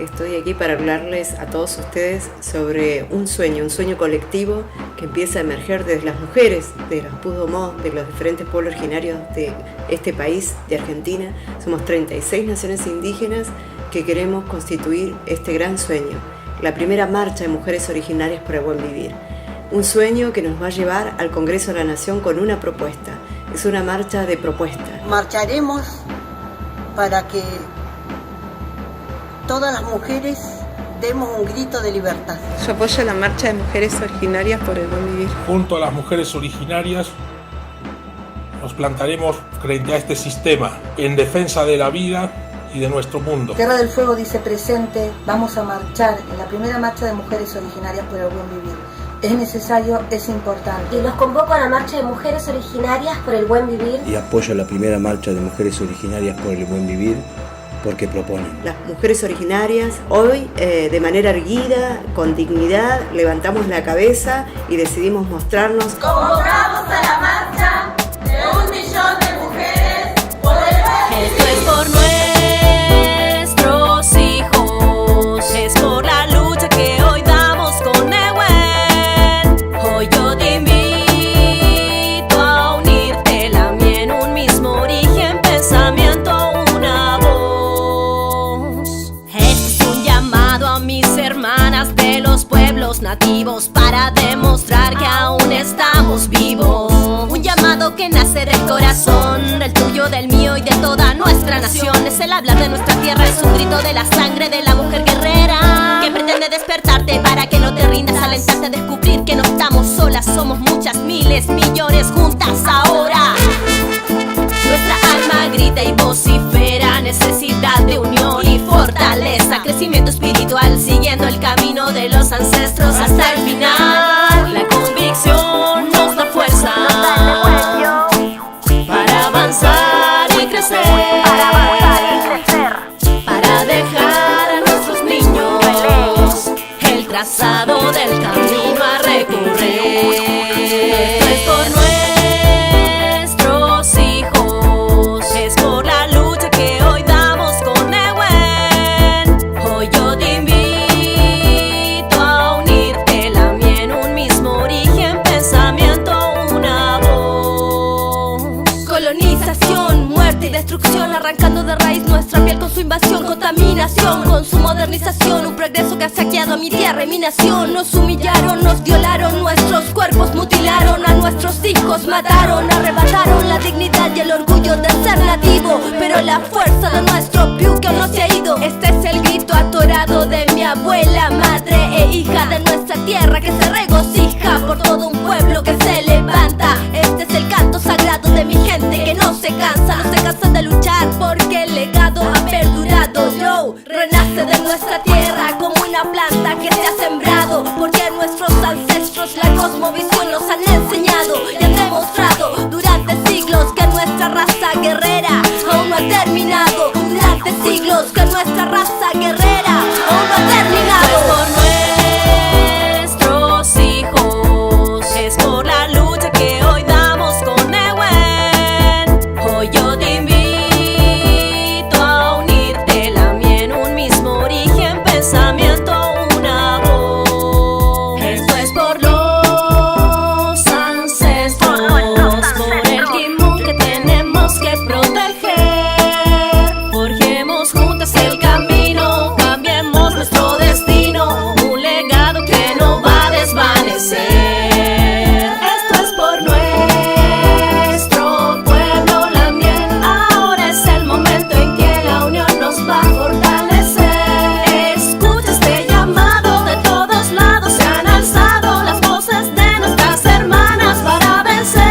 Estoy aquí para hablarles a todos ustedes sobre un sueño colectivo que empieza a emerger desde las mujeres, de las Pudomó, de los diferentes pueblos originarios de este país, de Argentina. Somos 36 naciones indígenas que queremos constituir este gran sueño, la primera marcha de mujeres originarias por el buen vivir. Un sueño que nos va a llevar al Congreso de la Nación con una propuesta. Es una marcha de propuesta. Marcharemos para que todas las mujeres demos un grito de libertad. Yo apoyo la marcha de mujeres originarias por el buen vivir. Junto a las mujeres originarias nos plantaremos frente a este sistema en defensa de la vida y de nuestro mundo. Tierra del Fuego dice presente, vamos a marchar en la primera marcha de mujeres originarias por el buen vivir. Es necesario, es importante. Y los convoco a la marcha de mujeres originarias por el buen vivir. Y apoyo la primera marcha de mujeres originarias por el buen vivir, porque proponen. Las mujeres originarias hoy, de manera erguida, con dignidad, levantamos la cabeza y decidimos mostrarnos. Convocamos a la marcha de 1 millón de mujeres por el buen Esto es por nuestros hijos, es por la lucha que hoy damos con Nehuen. Hoy yo te invito a unirte, la mía en un mismo origen, pensamiento, una voz. Este es un llamado a mis hermanas de los pueblos nativos para demostrar que aún estamos vivos. Un llamado que nace del corazón, del tuyo, del mío y de toda nuestra nación. Es el hablar de nuestra tierra, es un grito de la sangre de la mujer guerrera que pretende despertarte para que no te rindas, alentarte a descubrir que no estamos solas, somos muchas, miles, millones juntas ahora. Nuestra alma grita y vocifera, necesidad de unión y fortaleza, crecimiento espiritual siguiendo el camino de los ancestros hasta el final. La convicción nos da fuerza para avanzar y crecer, para dejar a nuestros niños el trazado del camino a recorrer. Esto es por nuestros hijos, es por la lucha que hoy damos con Nehuen. Hoy yo te invito a unirte, la mía en un mismo origen, pensamiento, una voz. Colonización, muerte y destrucción, arrancando de raíz nuestra piel con su invasión, contaminación, con su modernización, un progreso que ha saqueado a mi tierra y mi nación. Nos humillaron, nos violaron, nuestros cuerpos mutilaron, a nuestros hijos mataron, arrebataron la dignidad y el orgullo de ser nativo, pero la fuerza de nuestro piuque aún no se ha ido. Este es el grito atorado de mi abuela, madre e hija de nuestra tierra que se regocija por todo un pueblo que se levanta. Este es el canto sagrado de mi gente que no se cansa de luchar porque el legado ha perdurado. Yo renace de nuestra tierra como una planta que se ha sembrado, porque nuestros ancestros la cosmovisión nos han enseñado y han demostrado durante siglos que nuestra raza guerrera aún no ha terminado. Durante siglos que nuestra raza guerrera aún no ha terminado. Es por nuestros hijos, es por la lucha que hoy damos con Nehuen. Hoy yo te invito a unirte, la mía en un mismo origen, pensamiento, una voz. Esto es por los ancestros, por el timón que tenemos que proteger. Forjemos juntas el camino, cambiemos nuestro destino, un legado que no va a desvanecer. Esto es por nuestro pueblo, la miel. Ahora es el momento en que la unión nos va a fortalecer. Escucha este llamado, de todos lados se han alzado las voces de nuestras hermanas para vencer.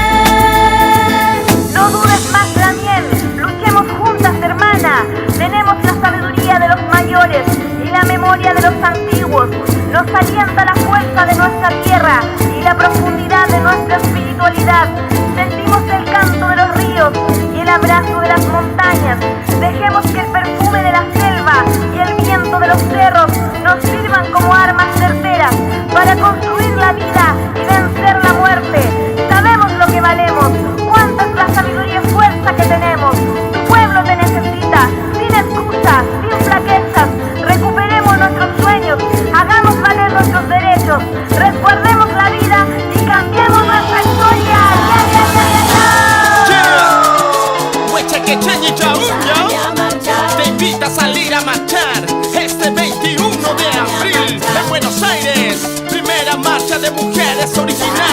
No dudes más, Daniel, luchemos juntas, hermana. Tenemos la sabiduría de los mayores y la memoria de los antiguos. Nos alienta la fuerza de nuestra tierra y la profundidad de nuestra espiritualidad. Sentimos el canto de los ríos y el abrazo de las montañas. Dejemos que el perfume de la selva y el viento de los cerros nos sirvan como armas certeras para construir la vida y vencer la muerte. Sabemos lo que valemos, cuánta es la sabiduría y fuerza que tenemos. Tu pueblo te necesita, sin excusas, sin flaquezas. Recuperemos salir a marchar este 21 de abril en Buenos Aires. Primera marcha de mujeres originarias.